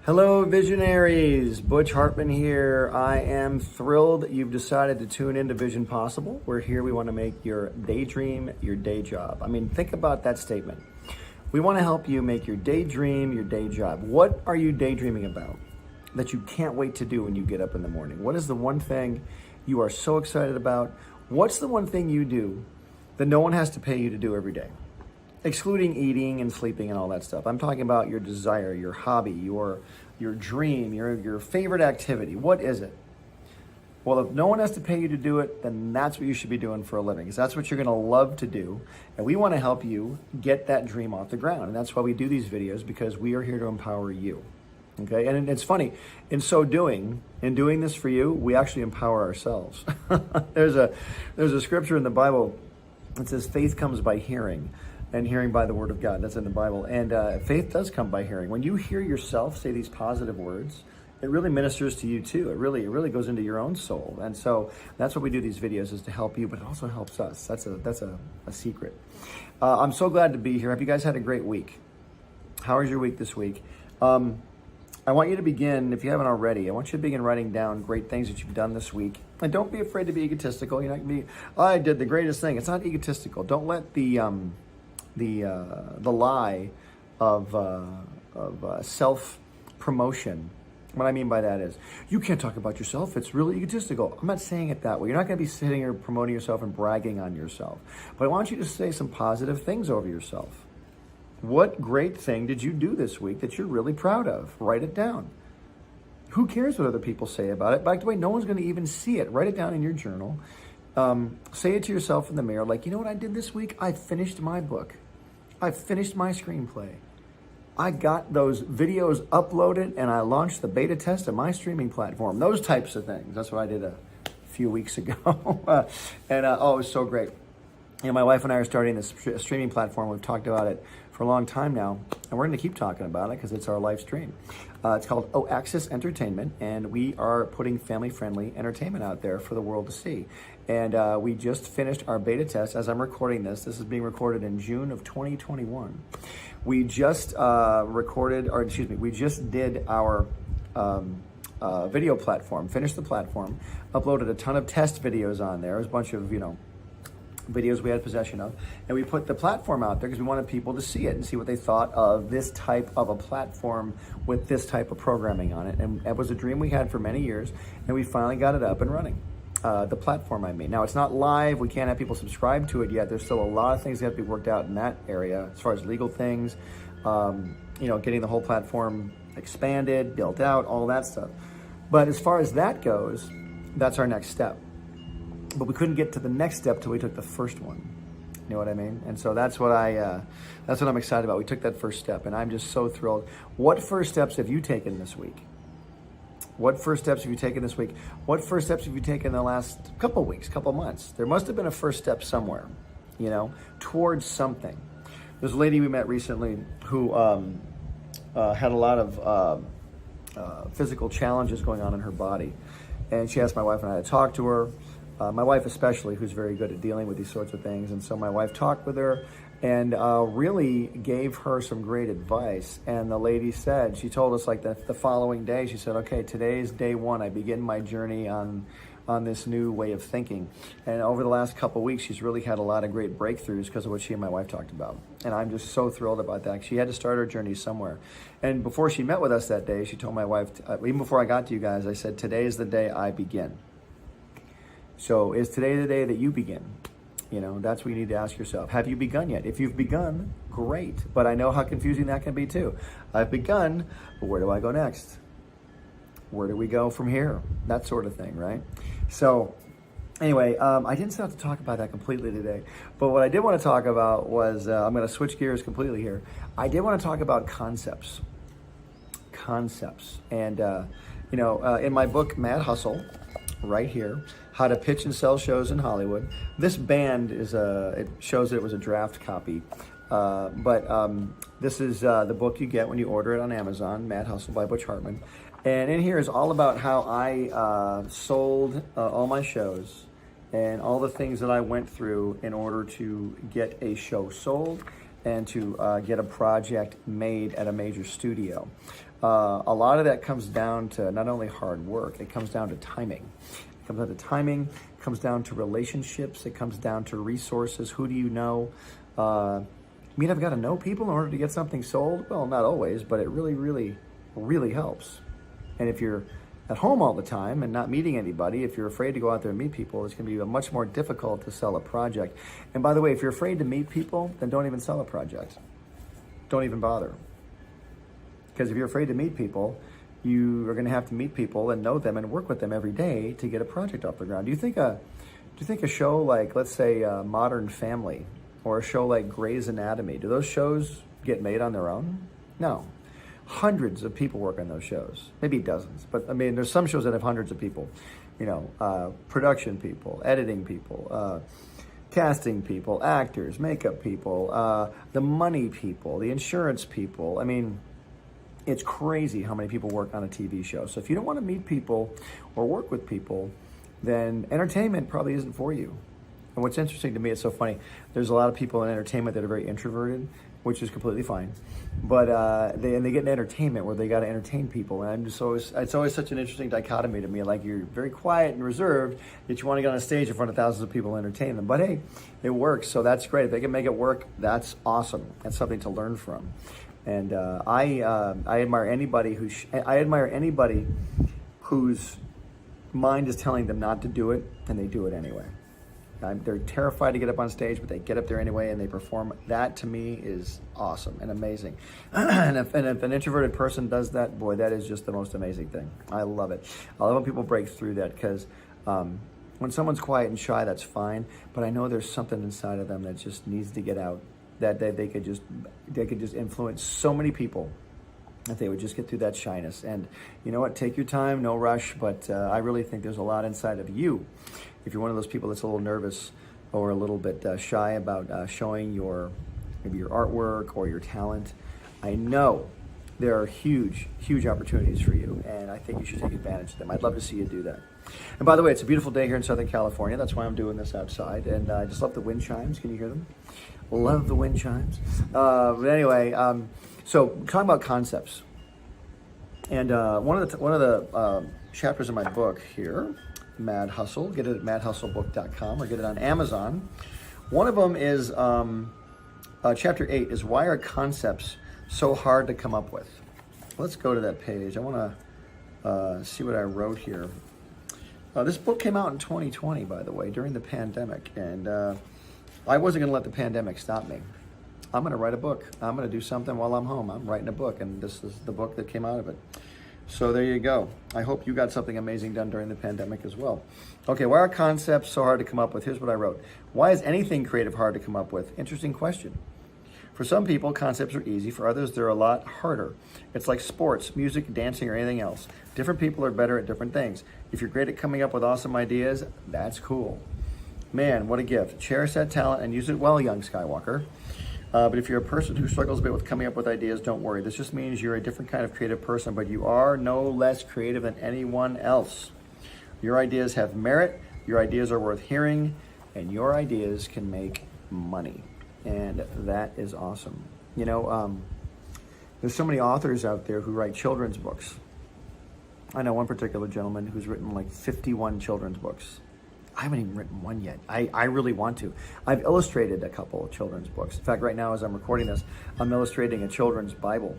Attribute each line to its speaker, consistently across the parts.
Speaker 1: Hello, visionaries. Butch Hartman here. I am thrilled that you've decided to tune into Vision Possible. We're here. We want to make your daydream your day job. I mean, think about that statement. We want to help you make your daydream your day job. What are you daydreaming about that you can't wait to do when you get up in the morning? What is the one thing you are so excited about? What's the one thing you do that no one has to pay you to do every day? Excluding eating and sleeping and all that stuff. I'm talking about your desire, your hobby, your dream, your favorite activity. What is it? Well, if no one has to pay you to do it, then that's what you should be doing for a living, because that's what you're going to love to do. And we want to help you get that dream off the ground. And that's why we do these videos, because we are here to empower you. Okay? And it's funny, in doing this for you, we actually empower ourselves. There's a scripture in the Bible that says faith comes by hearing, and hearing by the word of God. That's in the Bible. And faith does come by hearing. When you hear yourself say these positive words, it really ministers to you too. It really goes into your own soul. And so that's what we do these videos, is to help you, but it also helps us. That's a secret. I'm so glad to be here. Have you guys had a great week? How was your week this week? I want you to begin, if you haven't already, I want you to begin writing down great things that you've done this week. And don't be afraid to be egotistical. You're not going to be, I did the greatest thing. It's not egotistical. Don't let the lie of self-promotion. What I mean by that is, you can't talk about yourself. It's really egotistical. I'm not saying it that way. You're not going to be sitting here promoting yourself and bragging on yourself. But I want you to say some positive things over yourself. What great thing did you do this week that you're really proud of? Write it down. Who cares what other people say about it? By the way, no one's going to even see it. Write it down in your journal. Say it to yourself in the mirror, like, you know what I did this week? I finished my book. I finished my screenplay. I got those videos uploaded and I launched the beta test of my streaming platform. Those types of things. That's what I did a few weeks ago. Oh, it was so great. You know, my wife and I are starting this streaming platform. We've talked about it for a long time now, and we're going to keep talking about it because it's our live stream. It's called Access Entertainment, and we are putting family-friendly entertainment out there for the world to see. And we just finished our beta test. As I'm recording this, this is being recorded in June of 2021. We just we just did our video platform, finished the platform, uploaded a ton of test videos on there. It was a bunch of, videos we had possession of, and we put the platform out there because we wanted people to see it and see what they thought of this type of a platform with this type of programming on it. And it was a dream we had for many years, and we finally got it up and running. The platform, I mean. Now, it's not live. We can't have people subscribe to it yet. There's still a lot of things that have to be worked out in that area as far as legal things, getting the whole platform expanded, built out, all that stuff. But as far as that goes, that's our next step. But we couldn't get to the next step till we took the first one. You know what I mean? And so that's what I'm excited about. We took that first step, and I'm just so thrilled. What first steps have you taken this week? What first steps have you taken this week? What first steps have you taken in the last couple weeks, couple months? There must have been a first step somewhere, towards something. There's a lady we met recently who had a lot of physical challenges going on in her body. And she asked my wife and I to talk to her. My wife especially, who's very good at dealing with these sorts of things. And so my wife talked with her and really gave her some great advice. And the lady said, she told us like the following day, she said, okay, today's day one. I begin my journey on this new way of thinking. And over the last couple of weeks, she's really had a lot of great breakthroughs because of what she and my wife talked about. And I'm just so thrilled about that. She had to start her journey somewhere. And before she met with us that day, she told my wife, even before I got to you guys, I said, today is the day I begin. So is today the day that you begin? That's what you need to ask yourself. Have you begun yet? If you've begun, great. But I know how confusing that can be too. I've begun, but where do I go next? Where do we go from here? That sort of thing, right? So anyway, I didn't set out to talk about that completely today. But what I did want to talk about was, I'm going to switch gears completely here. I did want to talk about concepts. And, in my book, Mad Hustle, right here, How to Pitch and Sell Shows in Hollywood. This band it shows that it was a draft copy. But this is the book you get when you order it on Amazon, Mad Hustle by Butch Hartman. And in here is all about how I sold all my shows and all the things that I went through in order to get a show sold and to get a project made at a major studio. A lot of that comes down to not only hard work, it comes down to timing. It comes down to timing, it comes down to relationships, it comes down to resources. Who do you know? I mean, I've got to know people in order to get something sold. Well, not always, but it really, really, really helps. And if you're at home all the time and not meeting anybody, if you're afraid to go out there and meet people, it's going to be much more difficult to sell a project. And by the way, if you're afraid to meet people, then don't even sell a project. Don't even bother. Because if you're afraid to meet people, you are going to have to meet people and know them and work with them every day to get a project off the ground. Do you think a show like, let's say, Modern Family, or a show like Grey's Anatomy, do those shows get made on their own? No. Hundreds of people work on those shows, maybe dozens, but I mean, there's some shows that have hundreds of people, production people, editing people, casting people, actors, makeup people, the money people, the insurance people. I mean, it's crazy how many people work on a TV show. So if you don't want to meet people or work with people, then entertainment probably isn't for you. And what's interesting to me, it's so funny, there's a lot of people in entertainment that are very introverted, which is completely fine. But they get in entertainment where they got to entertain people. And it's always such an interesting dichotomy to me. Like, you're very quiet and reserved, yet you want to get on a stage in front of thousands of people and entertain them. But hey, it works, so that's great. If they can make it work, that's awesome. That's something to learn from. And I admire anybody whose mind is telling them not to do it, and they do it anyway. They're terrified to get up on stage, but they get up there anyway and they perform. That to me is awesome and amazing. And if an introverted person does that, boy, that is just the most amazing thing. I love it. I love when people break through that, because when someone's quiet and shy, that's fine. But I know there's something inside of them that just needs to get out. That they could just influence so many people if they would just get through that shyness. And you know what? Take your time, no rush. But I really think there's a lot inside of you. If you're one of those people that's a little nervous or a little bit shy about showing maybe your artwork or your talent, I know there are huge, huge opportunities for you, and I think you should take advantage of them. I'd love to see you do that. And by the way, it's a beautiful day here in Southern California. That's why I'm doing this outside, and I just love the wind chimes. Can you hear them? Love the wind chimes. But anyway, so talking about concepts, and one of the chapters in my book here, Mad Hustle. Get it at madhustlebook.com or get it on Amazon. One of them is chapter 8 is why are concepts so hard to come up with? Let's go to that page. I want to see what I wrote here. This book came out in 2020, by the way, during the pandemic, and I wasn't going to let the pandemic stop me. I'm going to write a book. I'm going to do something while I'm home. I'm writing a book, and this is the book that came out of it. So there you go. I hope you got something amazing done during the pandemic as well. Okay, why are concepts so hard to come up with? Here's what I wrote. Why is anything creative hard to come up with? Interesting question. For some people, concepts are easy. For others, they're a lot harder. It's like sports, music, dancing, or anything else. Different people are better at different things. If you're great at coming up with awesome ideas, that's cool. Man, what a gift. Cherish that talent and use it well, young Skywalker. But if you're a person who struggles a bit with coming up with ideas, don't worry. This just means you're a different kind of creative person, but you are no less creative than anyone else. Your ideas have merit, your ideas are worth hearing, and your ideas can make money. And that is awesome. You know, there's so many authors out there who write children's books. I know one particular gentleman who's written like 51 children's books. I haven't even written one yet. I really want to. I've illustrated a couple of children's books. In fact, right now as I'm recording this, I'm illustrating a children's Bible.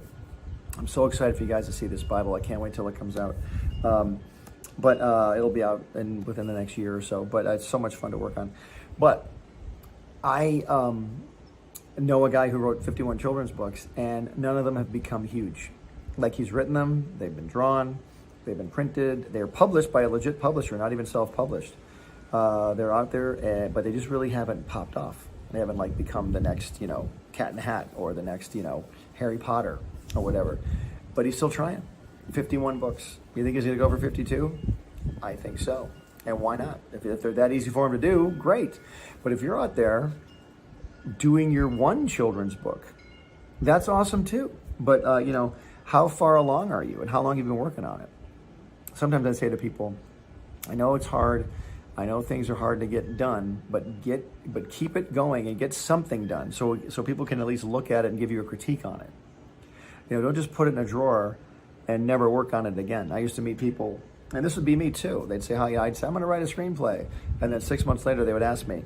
Speaker 1: I'm so excited for you guys to see this Bible. I can't wait till it comes out. But it'll be out within the next year or so. But it's so much fun to work on. But I know a guy who wrote 51 children's books, and none of them have become huge. Like, he's written them, they've been drawn, they've been printed, they're published by a legit publisher, not even self-published. They're out there, but they just really haven't popped off. They haven't like become the next, Cat in the Hat or the next, Harry Potter or whatever. But he's still trying. 51 books. You think he's going to go for 52? I think so. And why not? If they're that easy for him to do, great. But if you're out there doing your one children's book, that's awesome too. But, how far along are you and how long have you been working on it? Sometimes I say to people, I know it's hard. I know things are hard to get done, but keep it going and get something done so people can at least look at it and give you a critique on it. Don't just put it in a drawer and never work on it again. I used to meet people, and this would be me too. They'd say, I'd say, I'm going to write a screenplay. And then 6 months later, they would ask me,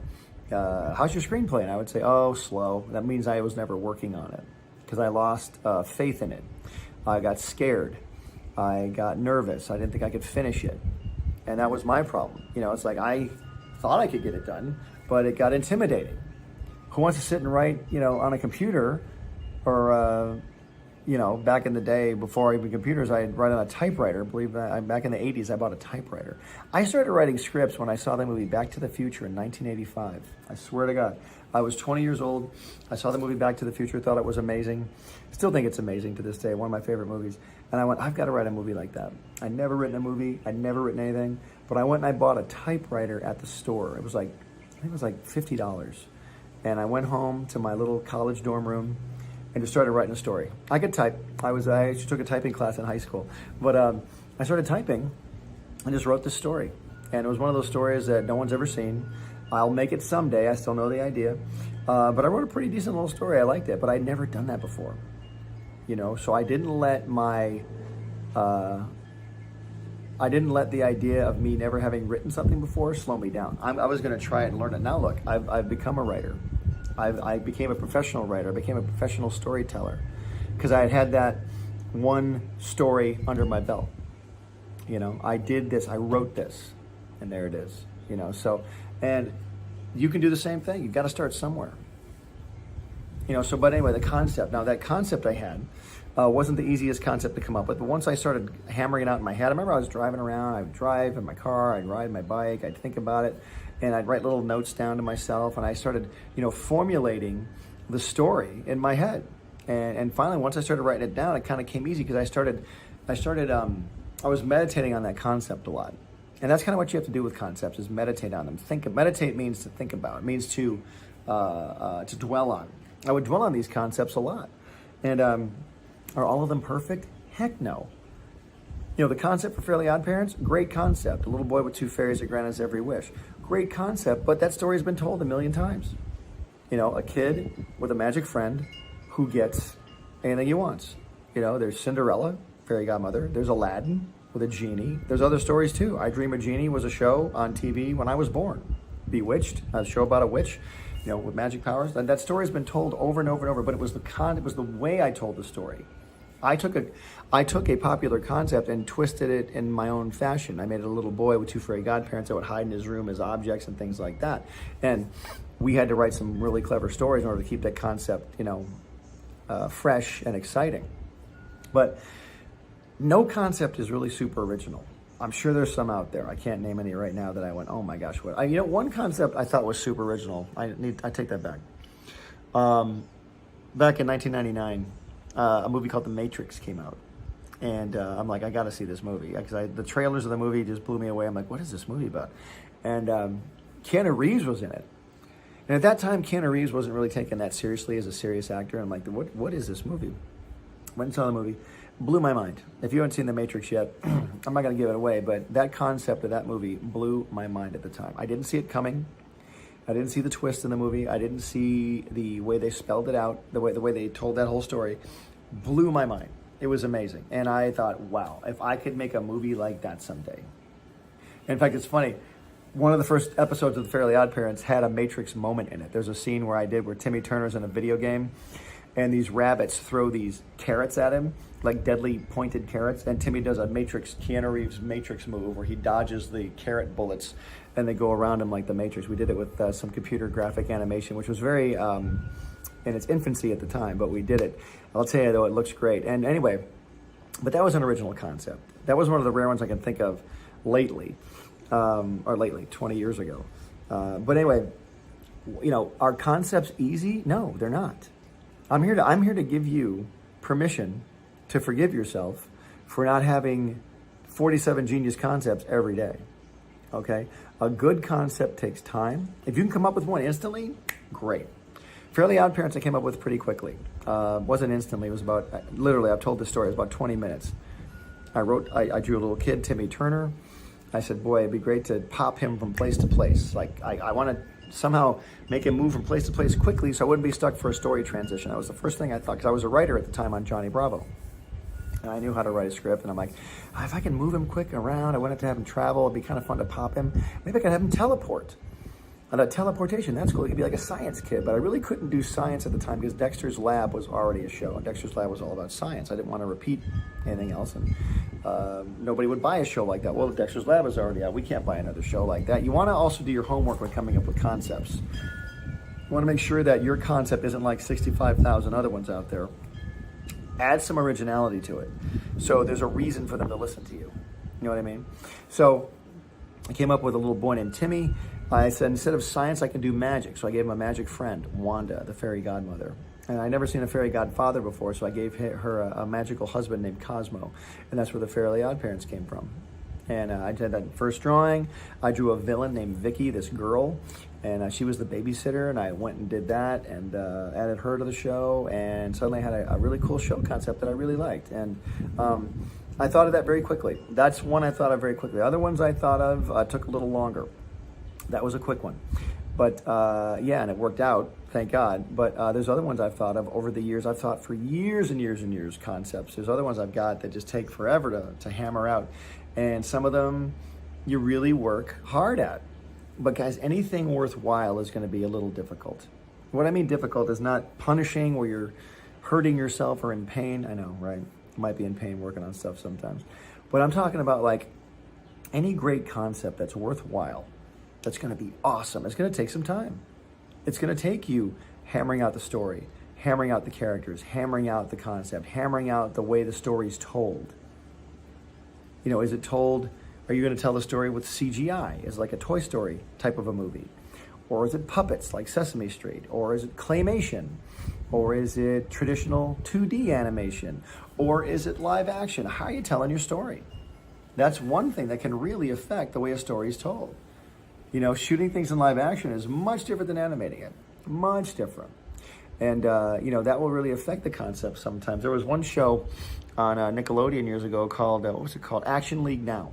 Speaker 1: how's your screenplay? And I would say, oh, slow. That means I was never working on it because I lost faith in it. I got scared. I got nervous. I didn't think I could finish it. And that was my problem. It's like I thought I could get it done, but it got intimidating. Who wants to sit and write, on a computer or, back in the day before even computers, I'd write on a typewriter. Believe that. Back in the 80s, I bought a typewriter. I started writing scripts when I saw the movie Back to the Future in 1985. I swear to God. I was 20 years old. I saw the movie Back to the Future, thought it was amazing. Still think it's amazing to this day, one of my favorite movies. And I went, I've got to write a movie like that. I'd never written a movie. I'd never written anything. But I went and I bought a typewriter at the store. I think it was like $50. And I went home to my little college dorm room and just started writing a story. I could type. I actually took a typing class in high school. But I started typing and just wrote this story. And it was one of those stories that no one's ever seen. I'll make it someday. I still know the idea. But I wrote a pretty decent little story. I liked it, but I'd never done that before. So I didn't let the idea of me never having written something before slow me down. I was going to try it and learn it. Now look, I've become a writer. I became a professional writer. I became a professional storyteller because I had that one story under my belt. I did this. I wrote this, and there it is. So, and you can do the same thing. You've got to start somewhere. But anyway, the concept. Now that concept I had wasn't the easiest concept to come up with, but once I started hammering it out in my head, I remember I was driving around. I would drive in my car. I'd ride my bike. I'd think about it, and I'd write little notes down to myself, and I started, formulating the story in my head. And finally, once I started writing it down, it kind of came easy because I was meditating on that concept a lot. And that's kind of what you have to do with concepts is meditate on them. Meditate means to think about. It means to dwell on. I would dwell on these concepts a lot. And are all of them perfect? Heck no. The concept for Fairly Odd Parents, great concept. A little boy with two fairies that grant his every wish. Great concept, but that story's been told a million times. A kid with a magic friend who gets anything he wants. There's Cinderella, fairy godmother. There's Aladdin with a genie. There's other stories too. I Dream a Genie was a show on TV when I was born. Bewitched, a show about a witch, with magic powers. And that story's been told over and over and over, but it was the way I told the story. I took a popular concept and twisted it in my own fashion. I made it a little boy with two fairy godparents that would hide in his room as objects and things like that. And we had to write some really clever stories in order to keep that concept, fresh and exciting. But no concept is really super original. I'm sure there's some out there. I can't name any right now that I went, oh my gosh, what? One concept I thought was super original. I take that back. Back in 1999, a movie called The Matrix came out. And I'm like, I got to see this movie. Because the trailers of the movie just blew me away. I'm like, what is this movie about? And Keanu Reeves was in it. And at that time, Keanu Reeves wasn't really taken that seriously as a serious actor. I'm like, what is this movie? Went and saw the movie. Blew my mind. If you haven't seen The Matrix yet, I'm not going to give it away, but that concept of that movie blew my mind at the time. I didn't see it coming. I didn't see the twist in the movie. I didn't see the way they spelled it out, the way they told that whole story. Blew my mind. It was amazing. And I thought, wow, if I could make a movie like that someday. In fact, it's funny. One of the first episodes of The Fairly Odd Parents had a Matrix moment in it. There's a scene where Timmy Turner's in a video game, and these rabbits throw these carrots at him, like deadly pointed carrots, and Timmy does a Keanu Reeves Matrix move where he dodges the carrot bullets and they go around him like the Matrix. We did it with some computer graphic animation, which was very in its infancy at the time, but we did it. I'll tell you though, it looks great. And anyway, but that was an original concept. That was one of the rare ones I can think of lately, 20 years ago. But anyway, are concepts easy? No, they're not. I'm here to give you permission to forgive yourself for not having 47 genius concepts every day, okay? A good concept takes time. If you can come up with one instantly, great. Fairly Odd Parents I came up with pretty quickly. Wasn't instantly, it was about, literally, I've told this story, it was about 20 minutes. I drew a little kid, Timmy Turner. I said, boy, it'd be great to pop him from place to place. Like, I want to somehow make him move from place to place quickly so I wouldn't be stuck for a story transition. That was the first thing I thought, because I was a writer at the time on Johnny Bravo. And I knew how to write a script, and I'm like, if I can move him quick around, I wouldn't have to have him travel. It'd be kind of fun to pop him. Maybe I could have him teleport. And a teleportation, that's cool. He could be like a science kid, but I really couldn't do science at the time because Dexter's Lab was already a show, and Dexter's Lab was all about science. I didn't want to repeat anything else, and nobody would buy a show like that. Well, Dexter's Lab is already out. We can't buy another show like that. You want to also do your homework when coming up with concepts. You want to make sure that your concept isn't like 65,000 other ones out there. Add some originality to it, so there's a reason for them to listen to you. You know what I mean? So I came up with a little boy named Timmy. I said, instead of science, I can do magic. So I gave him a magic friend, Wanda, the fairy godmother. And I'd never seen a fairy godfather before, so I gave her a magical husband named Cosmo. And that's where the Fairly Odd Parents came from. And I did that first drawing. I drew a villain named Vicky, this girl. And she was the babysitter, and I went and did that and added her to the show. And suddenly I had a really cool show concept that I really liked. And I thought of that very quickly. That's one I thought of very quickly. Other ones I thought of took a little longer. That was a quick one. But yeah, and it worked out, thank God. But there's other ones I've thought of over the years. I've thought for years and years and years concepts. There's other ones I've got that just take forever to hammer out. And some of them you really work hard at. But guys, anything worthwhile is going to be a little difficult. What I mean difficult is not punishing where you're hurting yourself or in pain. I know, right? You might be in pain working on stuff sometimes. But I'm talking about like any great concept that's worthwhile, that's going to be awesome. It's going to take some time. It's going to take you hammering out the story, hammering out the characters, hammering out the concept, hammering out the way the story's told. You know, is it told, are you going to tell the story with CGI? Is it like a Toy Story type of a movie? Or is it puppets like Sesame Street? Or is it claymation? Or is it traditional 2D animation? Or is it live action? How are you telling your story? That's one thing that can really affect the way a story is told. You know, shooting things in live action is much different than animating it. Much different. And, you know, that will really affect the concept sometimes. There was one show on Nickelodeon years ago called, what was it called? Action League Now.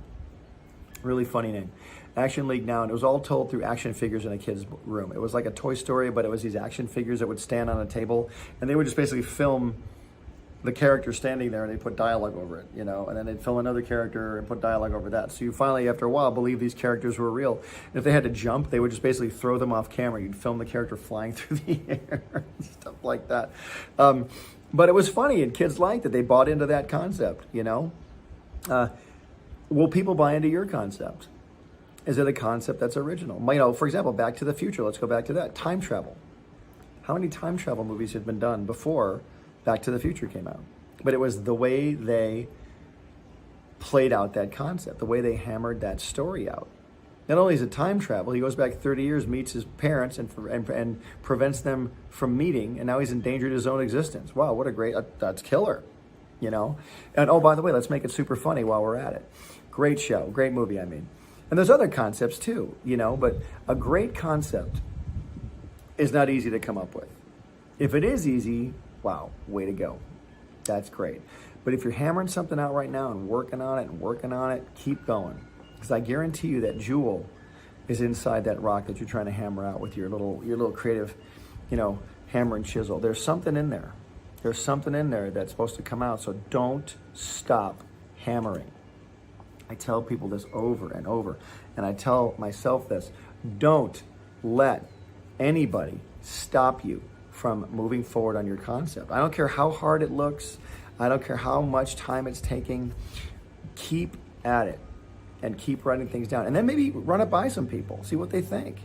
Speaker 1: Really funny name. Action League Now. And it was all told through action figures in a kid's room. It was like a Toy Story, but it was these action figures that would stand on a table. And they would just basically film the character standing there, and they put dialogue over it, you know, and then they'd film another character and put dialogue over that. So you finally, after a while, believe these characters were real. And if they had to jump, they would just basically throw them off camera. You'd film the character flying through the air and stuff like that. But it was funny, and kids liked it. They bought into that concept, you know. Will people buy into your concept? Is it a concept that's original? You know, for example, Back to the Future. Let's go back to that. Time travel. How many time travel movies had been done before Back to the Future came out? But it was the way they played out that concept, the way they hammered that story out. Not only is it time travel, he goes back 30 years, meets his parents, and prevents them from meeting, and now he's endangered his own existence. Wow, what a great, that's killer, you know? And oh, by the way, let's make it super funny while we're at it. Great show, great movie, I mean. And there's other concepts too, you know, but a great concept is not easy to come up with. If it is easy, wow, way to go. That's great. But if you're hammering something out right now and working on it, keep going. Because I guarantee you that jewel is inside that rock that you're trying to hammer out with your little creative, you know, hammer and chisel. There's something in there. There's something in there that's supposed to come out. So don't stop hammering. I tell people this over and over, and I tell myself this. Don't let anybody stop you from moving forward on your concept. I don't care how hard it looks. I don't care how much time it's taking. Keep at it and keep writing things down. And then maybe run it by some people. See what they think.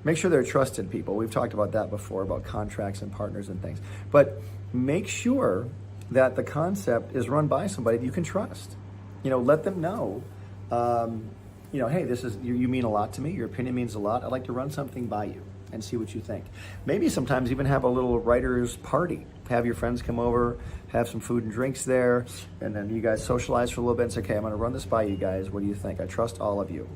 Speaker 1: Make sure they're trusted people. We've talked about that before, about contracts and partners and things. But make sure that the concept is run by somebody that you can trust. You know, let them know, you know, hey, this is, you mean a lot to me. Your opinion means a lot. I'd like to run something by you and see what you think. Maybe sometimes even have a little writer's party. Have your friends come over, have some food and drinks there, and then you guys socialize for a little bit and say, okay, I'm gonna run this by you guys. What do you think? I trust all of you,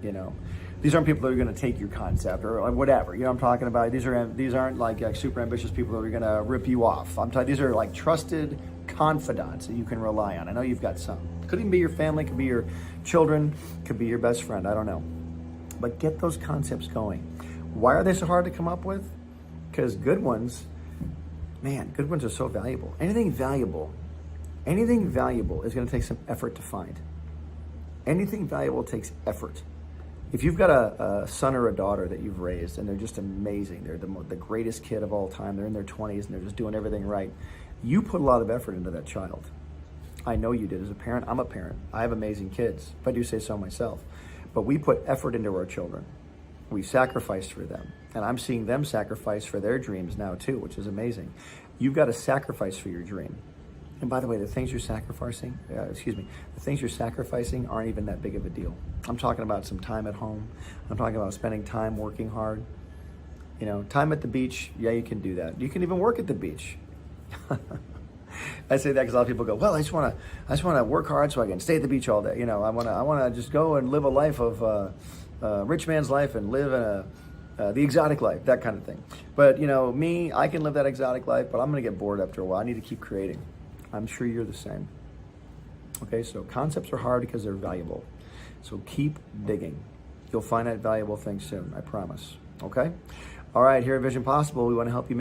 Speaker 1: you know. These aren't people that are gonna take your concept or whatever, you know what I'm talking about? These aren't like super ambitious people that are gonna rip you off. These are like trusted confidants that you can rely on. I know you've got some. Could even be your family, could be your children, could be your best friend, I don't know. But get those concepts going. Why are they so hard to come up with? Because good ones, man, good ones are so valuable. Anything valuable is going to take some effort to find. Anything valuable takes effort. If you've got a son or a daughter that you've raised and they're just amazing, they're the greatest kid of all time, they're in their 20s and they're just doing everything right, you put a lot of effort into that child. I know you did as a parent. I'm a parent. I have amazing kids, if I do say so myself. But we put effort into our children. We sacrificed for them. And I'm seeing them sacrifice for their dreams now too, which is amazing. You've got to sacrifice for your dream. And by the way, the things you're sacrificing, aren't even that big of a deal. I'm talking about some time at home. I'm talking about spending time working hard. You know, time at the beach, yeah, you can do that. You can even work at the beach. I say that because a lot of people go, well, I just want to work hard so I can stay at the beach all day. You know, I want to just go and live a life of rich man's life and live in the exotic life, that kind of thing. But you know, me, I can live that exotic life, but I'm going to get bored after a while. I need to keep creating. I'm sure you're the same. Okay, so concepts are hard because they're valuable. So keep digging. You'll find that valuable thing soon, I promise. Okay? All right, here at Vision Possible, we want to help you